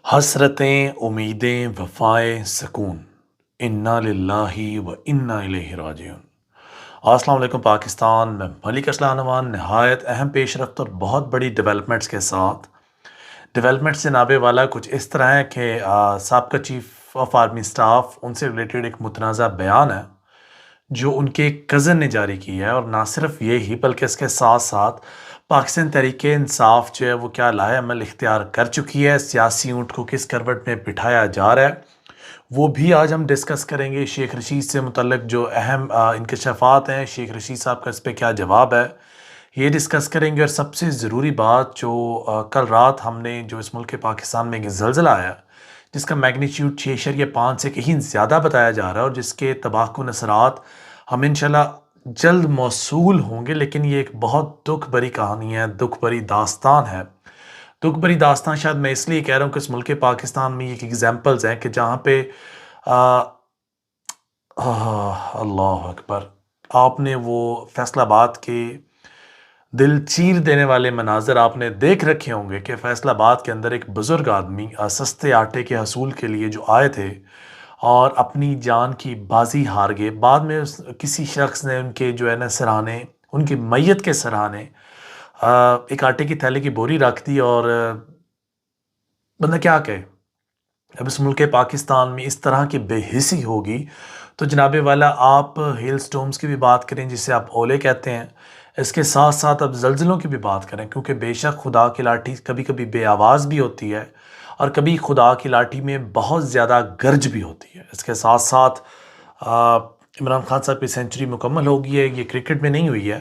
हसरतें, उम्मीदें, वफ़ाएँ, सकून, इन्ना लिल्लाहि व इन्ना इलैहि राजिऊन। अस्सलाम वालेकुम पाकिस्तान, मैं मलिक असलान नवान नहायत अहम पेशरफ्त और बहुत बड़ी डेवलपमेंट्स के साथ डेवलपमेंट से नाबे वाला कुछ इस तरह है कि साबका चीफ ऑफ आर्मी स्टाफ उनसे रिलेटेड एक मुतनाज़ा बयान है जो उनके कज़न ने जारी किया है। और ना सिर्फ ये ही बल्कि इसके साथ साथ पाकिस्तान तहरीके इंसाफ जो है वो क्या लाहेअमल इख्तियार कर चुकी है, सियासी ऊँट को किस करवट में बिठाया जा रहा है वो भी आज हम डिस्कस करेंगे। शेख रशीद से मुतल्लिक जो अहम इंकशाफात हैं, शेख रशीद साहब का इस पे क्या जवाब है, ये डिस्कस करेंगे। और सबसे ज़रूरी बात जो कल रात हमने जो इस मुल्क पाकिस्तान में एक ज़लज़ला आया जिसका मैग्नीट्यूड 6.5 से कहीं ज़्यादा बताया जा रहा है और जिसके तबाहकुन असरात हम इंशाल्लाह जल्द मौसूल होंगे, लेकिन ये एक बहुत दुख भरी कहानी है, दुख भरी दास्तान है। दुख भरी दास्तान शायद मैं इसलिए कह रहा हूँ कि इस मुल्क पाकिस्तान में एक एग्जाम्पल्स हैं कि जहाँ पे आ, अल्लाह अकबर, आपने वो फैसलाबाद के दिल चीर देने वाले मनाजर आपने देख रखे होंगे कि फैसलाबाद के अंदर एक बुजुर्ग आदमी सस्ते आटे के हसूल के लिए जो आए थे और अपनी जान की बाजी हार गए। बाद में किसी शख्स ने उनके जो है ना सराहने, उनकी मैयत के सराहने एक आटे की थैले की बोरी रख दी। और बंदा क्या कहे, अब इस मुल्क पाकिस्तान में इस तरह की बेहिसी होगी तो जनाबे वाला आप हेल स्टॉर्म्स की भी बात करें जिसे आप ओले कहते हैं, इसके साथ साथ अब जल्जलों की भी बात करें, क्योंकि बेशक खुदा की लाठी कभी कभी बे आवाज़ भी होती है और कभी खुदा की लाठी में बहुत ज़्यादा गर्ज भी होती है। इसके साथ साथ इमरान खान साहब की सेंचुरी मुकम्मल हो गई है, ये क्रिकेट में नहीं हुई है।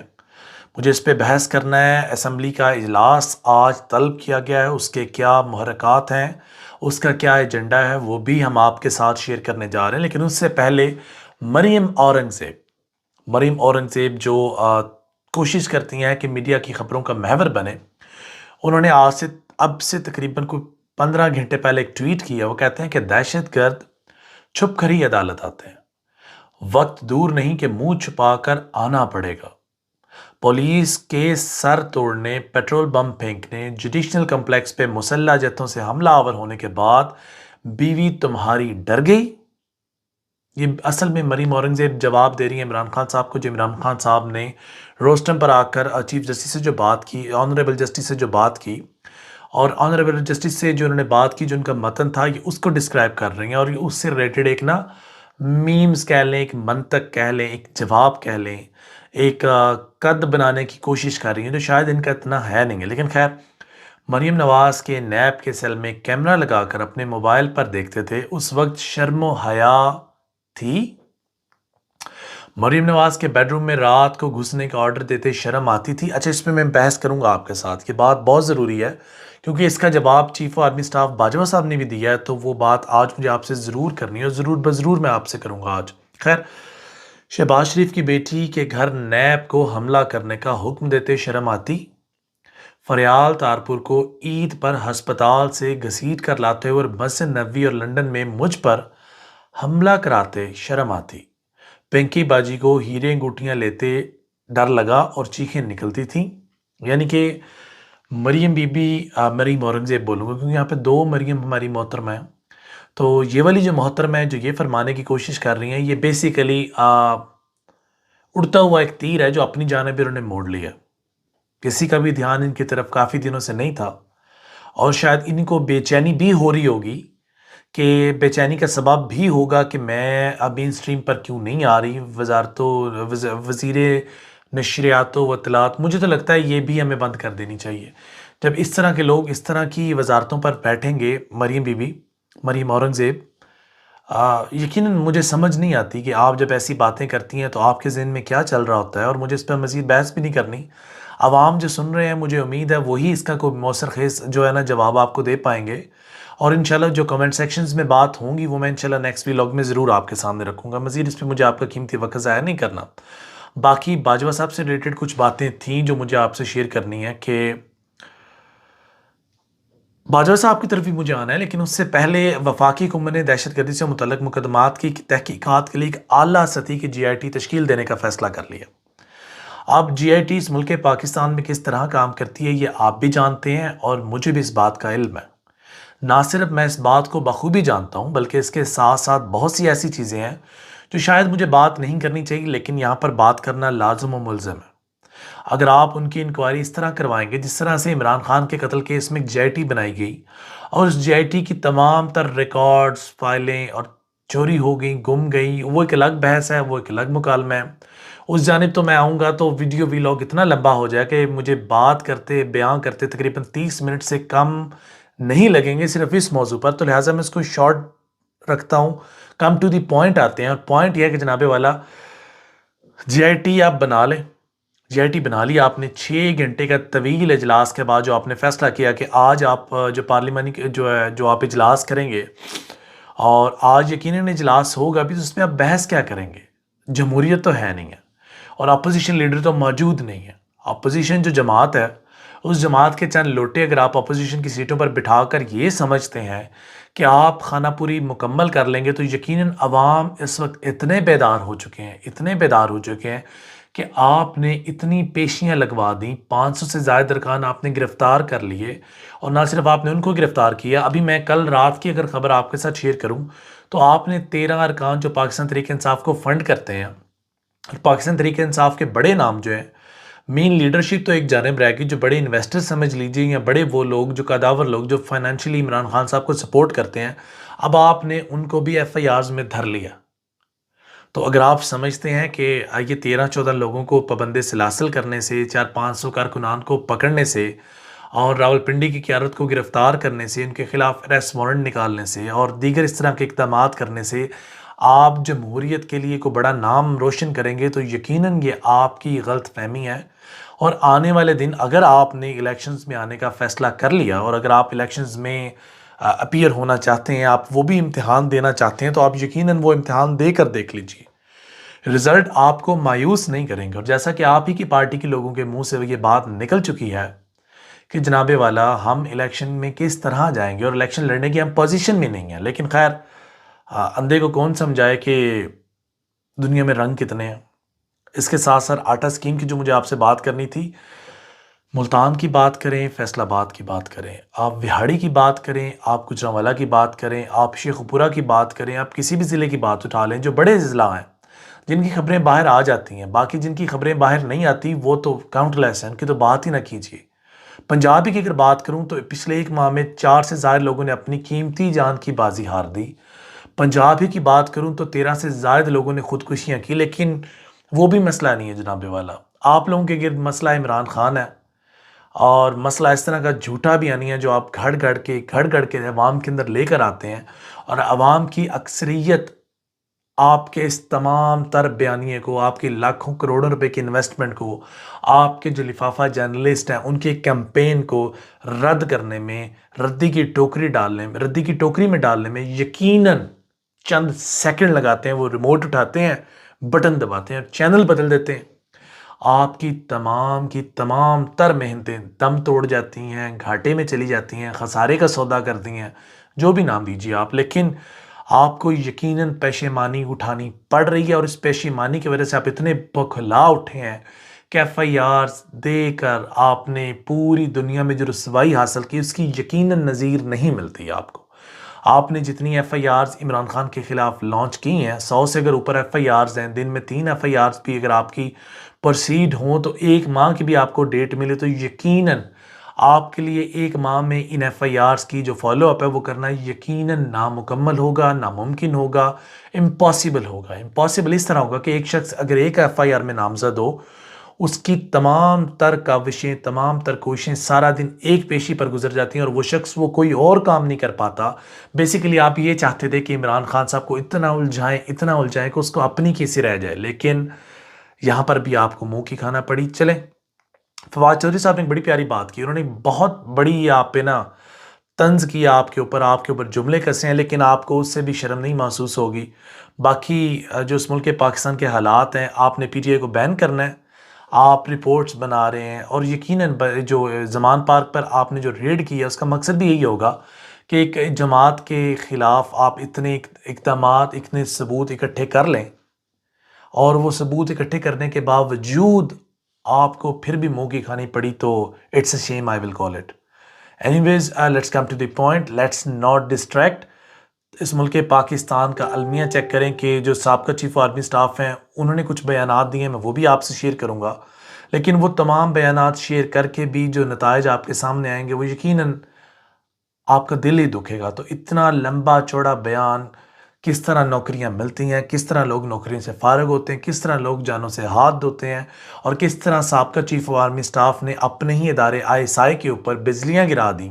मुझे इस पे बहस करना है। असम्बली का इजलास आज तलब किया गया है, उसके क्या मुहर्रकात हैं, उसका क्या एजेंडा है, वो भी हम आपके साथ शेयर करने जा रहे हैं। लेकिन उससे पहले मरीम औरंगज़ेब जो कोशिश करती हैं कि मीडिया की खबरों का महवर बने, उन्होंने आज से अब से तकरीबन कोई 15 घंटे पहले एक ट्वीट किया। वो कहते हैं कि दहशतगर्द छुप कर ही अदालत आते हैं, वक्त दूर नहीं कि मुंह छुपाकर आना पड़ेगा। पुलिस के सर तोड़ने, पेट्रोल बम फेंकने, जुडिशल कम्प्लेक्स पे मुसल्ला जत्थों से हमलावर होने के बाद बीवी तुम्हारी डर गई। ये असल में मरीम औरंगजेब जवाब दे रही है इमरान खान साहब को, जो इमरान खान साहब ने रोस्टम पर आकर चीफ जस्टिस से जो बात की, ऑनरेबल जस्टिस से जो बात की, और ऑनरेबल जस्टिस से जो उन्होंने बात की, जो उनका मतन था, ये उसको डिस्क्राइब कर रही हैं। और ये उससे रिलेटेड एक ना मीम्स कह लें, एक मंतक कह लें, एक जवाब कह लें, एक कद बनाने की कोशिश कर रही हैं जो शायद इनका इतना है नहीं है। लेकिन खैर, मरीम नवाज़ के नैब के सेल में कैमरा लगाकर अपने मोबाइल पर देखते थे, उस वक्त शर्म हया थी? मरीम नवाज़ के बेडरूम में रात को घुसने का ऑर्डर देते शर्म आती थी? अच्छा, इस पर मैं बहस करूंगा आपके साथ, ये बात बहुत ज़रूरी है क्योंकि इसका जवाब chief of army staff Bajwa साहब ने भी दिया है, तो वो बात आज मुझे आपसे ज़रूर करनी है और ज़रूर बज़रूर मैं आपसे करूंगा आज। खैर, शहबाज शरीफ की बेटी के घर नैब को हमला करने का हुक्म देते शर्म आती? फरियाल तारपुर को ईद पर अस्पताल से घसीट कर लाते हुए और मस्जिद नबवी और लंदन में मुझ पर हमला कराते शर्म आती? पिंकी बाजी को हीरे अंगूठियां लेते डर लगा और चीखें निकलती थीं? यानी कि मरियम बीबी, मरीम औरंगजेब बोलूँगा क्योंकि यहाँ पे दो मरियम हमारी मोहतरमा हैं। तो ये वाली जो मोहतरमा है जो ये फरमाने की कोशिश कर रही हैं, ये बेसिकली उड़ता हुआ एक तीर है जो अपनी जानिब इन्होंने मोड़ लिया। किसी का भी ध्यान इनकी तरफ काफ़ी दिनों से नहीं था और शायद इनको बेचैनी भी हो रही होगी कि बेचैनी का सबब भी होगा कि मैं अब मेन स्ट्रीम पर क्यों नहीं आ रही वज़ीर नशरियात व इत्तलात। मुझे तो लगता है ये भी हमें बंद कर देनी चाहिए। जब इस तरह के लोग इस तरह की वजारतों पर बैठेंगे, मरीम बीबी, मरीम औरंगज़ेब, यकीनन मुझे समझ नहीं आती कि आप जब ऐसी बातें करती हैं तो आपके ज़हन में क्या चल रहा होता है। और मुझे इस पर मज़ीद बहस भी नहीं करनी। आवाम जो सुन रहे हैं, मुझे उम्मीद है वही इसका कोई मौसर खेस जो है ना जवाब आपको दे पाएंगे। और इंशाल्लाह जो कमेंट सेक्शंस में बात होंगी वो मैं इंशाल्लाह नेक्स्ट व्लॉग में ज़रूर आपके सामने रखूँगा। मज़ीद इस पर मुझे आपका कीमती वक्त ज़ाया नहीं करना। बाकी बाजवा साहब से रिलेटेड कुछ बातें थीं जो मुझे आपसे शेयर करनी है कि बाजवा साहब की तरफ भी मुझे आना है, लेकिन उससे पहले वफाकी हुकूमत ने दहशतगर्दी से मुतल्लिक मुकदमात की तहकीकात के लिए एक आला सतही की GIT तश्कील देने का फैसला कर लिया। अब GIT इस मुल्क पाकिस्तान में किस तरह काम करती है ये आप भी जानते हैं और मुझे भी इस बात का इल्म है। ना सिर्फ मैं इस बात को बखूबी जानता हूँ, बल्कि इसके साथ-साथ बहुत सी ऐसी चीज़ें हैं, जो शायद मुझे बात नहीं करनी चाहिए, लेकिन यहाँ पर बात करना लाज़िम व मुल्ज़िम है। अगर आप उनकी इंक्वायरी इस तरह करवाएँगे, जिस तरह से इमरान खान के कत्ल केस में एक जेआईटी बनाई गई और उस जेआईटी की तमाम तर रिकॉर्ड्स, फाइलें और चोरी हो गई, गुम गई, वो एक अलग बहस है, वो एक अलग मुकालमा है। उस जानिब तो मैं आऊँगा तो वीडियो व्लॉग इतना लंबा हो जाए कि मुझे बात करते, बयान करते तकरीबन 30 मिनट से कम नहीं लगेंगे सिर्फ़ इस मौज़ू पर, तो लिहाज़ा मैं इसको शॉर्ट रखता हूँ। कम टू द पॉइंट आते हैं और पॉइंट ये है कि जनाब वाला, जेआईटी आप बना लें। जेआईटी बना ली आपने, 6 घंटे का तवील इजलास के बाद जो आपने फैसला किया कि आज आप जो पार्लिमानी जो है, जो आप इजलास करेंगे और आज यकीनन इजलास होगा भी, तो उसमें आप बहस क्या करेंगे? जमहूरियत तो है नहीं है और अपोजिशन लीडर तो मौजूद नहीं है। अपोजिशन जो जमात है, उस जमात के चंद लोटे अगर आप अपोजिशन की सीटों पर बिठाकर ये समझते हैं कि आप खानापुरी मुकम्मल कर लेंगे, तो यकीनन अवाम इस वक्त इतने बेदार हो चुके हैं, इतने बेदार हो चुके हैं कि आपने इतनी पेशियां लगवा दी, 500 से ज़्यादा अरकान आपने गिरफ्तार कर लिए और ना सिर्फ आपने उनको गिरफ्तार किया, अभी मैं कल रात की अगर खबर आपके साथ शेयर करूं तो आपने 13 अरकान जो पाकिस्तान तहरीक इंसाफ को फंड करते हैं और पाकिस्तान तहरीक इंसाफ के बड़े नाम जो हैं, मेन लीडरशिप तो एक जानिब रहेगी, जो बड़े इन्वेस्टर समझ लीजिए या बड़े वो लोग जो कदावर लोग जो फाइनेंशियली इमरान खान साहब को सपोर्ट करते हैं, अब आपने उनको भी एफआईआर्स में धर लिया। तो अगर आप समझते हैं कि ये 13-14 लोगों को पाबंद सिलासिल करने से, 400-500 कारकुनान को पकड़ने से और रावलपिंडी की क़यादत को गिरफ्तार करने से, उनके खिलाफ अरेस्ट वारंट निकालने से और दीगर इस तरह के इक़दामात करने से आप जमहूरियत के लिए कोई बड़ा नाम रोशन करेंगे, तो यकीनन ये आपकी गलतफहमी है। और आने वाले दिन अगर आपने इलेक्शंस में आने का फ़ैसला कर लिया और अगर आप इलेक्शंस में अपीयर होना चाहते हैं, आप वो भी इम्तिहान देना चाहते हैं, तो आप यकीनन वो इम्तिहान देकर देख लीजिए। रिजल्ट आपको मायूस नहीं करेंगे। और जैसा कि आप ही की पार्टी के लोगों के मुंह से ये बात निकल चुकी है कि जनाबे वाला, हम इलेक्शन में किस तरह जाएंगे और इलेक्शन लड़ने की हम पोजीशन में नहीं है। लेकिन खैर, अंधे को कौन समझाए कि दुनिया में रंग कितने हैं। इसके साथ साथ आटा स्कीम की जो मुझे आपसे बात करनी थी, मुल्तान की बात करें, फैसलाबाद की बात करें, आप विहाड़ी की बात करें, आप गुजरांवाला की बात करें, आप शेखुपुरा की बात करें, आप किसी भी ज़िले की बात उठा लें, जो बड़े ज़िला हैं जिनकी खबरें बाहर आ जाती हैं, बाकी जिनकी खबरें बाहर नहीं आती वो तो काउंटलेस हैं, उनकी तो बात ही ना कीजिए। पंजाबी की अगर बात करूं तो पिछले एक माह में 4 से ज़्यादा लोगों ने अपनी कीमती जान की बाजी हार दी। पंजाबी की बात करूं तो 13 से ज़्यादा लोगों ने खुदकुशियां की, लेकिन वो भी मसला नहीं है जनाबे वाला। आप लोगों के गिर्द मसला इमरान खान है और मसला इस तरह का झूठा भी नहीं है जो आप घड़ घड़ के अवाम के अंदर लेकर आते हैं और अवाम की अक्सरियत आपके इस तमाम तर बयानिए को, आपकी लाखों करोड़ों रुपए की इन्वेस्टमेंट को, आपके जो लिफाफा जर्नलिस्ट हैं उनके कैंपेन को रद्द करने में, रद्दी की टोकरी में डालने में यकीनन चंद सेकंड लगाते हैं। वो रिमोट उठाते हैं, बटन दबाते हैं, चैनल बदल देते हैं। आपकी तमाम की तमाम तर मेहनतें दम तोड़ जाती हैं, घाटे में चली जाती हैं, खसारे का सौदा करती हैं, जो भी नाम दीजिए आप। लेकिन आपको यकीनन पेशेमानी उठानी पड़ रही है और इस पेशेमानी की वजह से आप इतने बौखला उठे हैं कि एफआईआर देकर आपने पूरी दुनिया में जो रुसवाई हासिल की उसकी यकीनन नज़ीर नहीं मिलती आपको। आपने जितनी एफआईआर्स इमरान खान के खिलाफ लॉन्च की हैं, 100 से अगर ऊपर एफआईआर्स हैं, दिन में 3 एफआईआर्स भी अगर आपकी प्रोसीड हों तो 1 माह की भी आपको डेट मिले, तो यकीनन आपके लिए 1 माह में इन एफआईआर्स की जो फॉलोअप है वो करना यकीनन नामुकम्मल होगा, नामुमकिन होगा, इम्पॉसिबल होगा। इम्पॉसिबल इस तरह होगा कि एक शख्स अगर एक एफआईआर में नामजद हो, उसकी तमाम तर काविशें, तमाम तर कोशिशें सारा दिन एक पेशी पर गुजर जाती हैं और वो शख्स वो कोई और काम नहीं कर पाता। बेसिकली आप ये चाहते थे कि इमरान खान साहब को इतना उलझाएं कि उसको अपनी कैसी रह जाए, लेकिन यहाँ पर भी आपको मुंह की खाना पड़ी। चलें, फवाद चौधरी साहब ने एक बड़ी प्यारी बात की, उन्होंने बहुत बड़ी आप पे ना तंज किया, आपके ऊपर जुमले कसे हैं, लेकिन आपको उससे भी शर्म नहीं महसूस होगी। बाकी जो इस मुल्क के पाकिस्तान के हालात हैं, आपने पीटीआई को बैन करना है, आप रिपोर्ट्स बना रहे हैं और यकीनन जो जमान पार्क पर आपने जो रेड किया उसका मकसद भी यही होगा कि एक जमात के ख़िलाफ़ आप इतने इक़दामात, इतने सबूत इकट्ठे कर लें और वो सबूत इकट्ठे करने के बावजूद आपको फिर भी मुंह की खानी पड़ी, तो it's a shame, I will call it. Anyways let's come to the point, let's not distract. इस मुल्क पाकिस्तान का अलमिया चेक करें कि जो साबका चीफ आर्मी स्टाफ हैं उन्होंने कुछ बयानात दिए हैं, मैं वो भी आपसे शेयर करूंगा। लेकिन वो तमाम बयानात शेयर करके भी जो नताइज आपके सामने आएंगे वो यकीनन आपका दिल ही दुखेगा। तो इतना लंबा चौड़ा बयान, किस तरह नौकरियां मिलती हैं, किस तरह लोग नौकरियों से फारग होते हैं, किस तरह लोग जानों से हाथ धोते हैं, और किस तरह साबका चीफ ऑफ आर्मी स्टाफ ने अपने ही इदारे आईएसआई के ऊपर बिजलियां गिरा दी।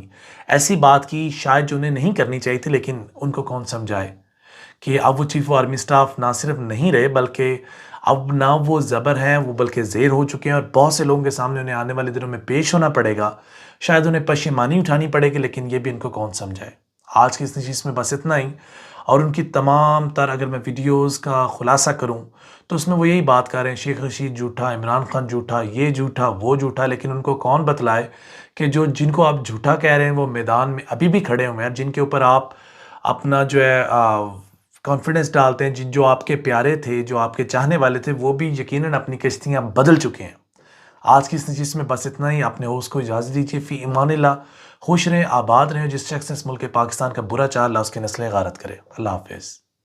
ऐसी बात की शायद जो उन्हें नहीं करनी चाहिए थी, लेकिन उनको कौन समझाए कि अब वो चीफ ऑफ आर्मी स्टाफ ना सिर्फ नहीं रहे बल्कि अब ना वो ज़बर हैं, वो बल्कि ज़ेर हो चुके हैं, और बहुत से लोगों के सामने उन्हें आने वाले दिनों में पेश होना पड़ेगा। शायद उन्हें पशेमानी उठानी पड़ेगी, लेकिन ये भी इनको कौन समझाए। आज की इस नशीस में बस इतना ही। और उनकी तमाम तर अगर मैं वीडियोस का खुलासा करूं तो उसमें वो यही बात कर रहे हैं, शेख रशीद झूठा, इमरान खान झूठा, ये झूठा, वो झूठा। लेकिन उनको कौन बतलाए कि जो जिनको आप झूठा कह रहे हैं वो मैदान में अभी भी खड़े हुए हैं, जिनके ऊपर आप अपना जो है कॉन्फिडेंस डालते हैं, जिन जो आपके प्यारे थे, जो आपके चाहने वाले थे, वो भी यकीनन अपनी कश्तियाँ बदल चुके हैं। आज की इस नशीस में बस इतना ही। अपने होस्ट को इजाज़त दीजिए। फ़ी इमानिल्लाह। खुश रहें, आबाद रहें। जिस शख्स ने इस मुल्क पाकिस्तान का बुरा चाह, अल्लाह उसकी नस्लें गारत करे। अल्लाह हाफ़िज़।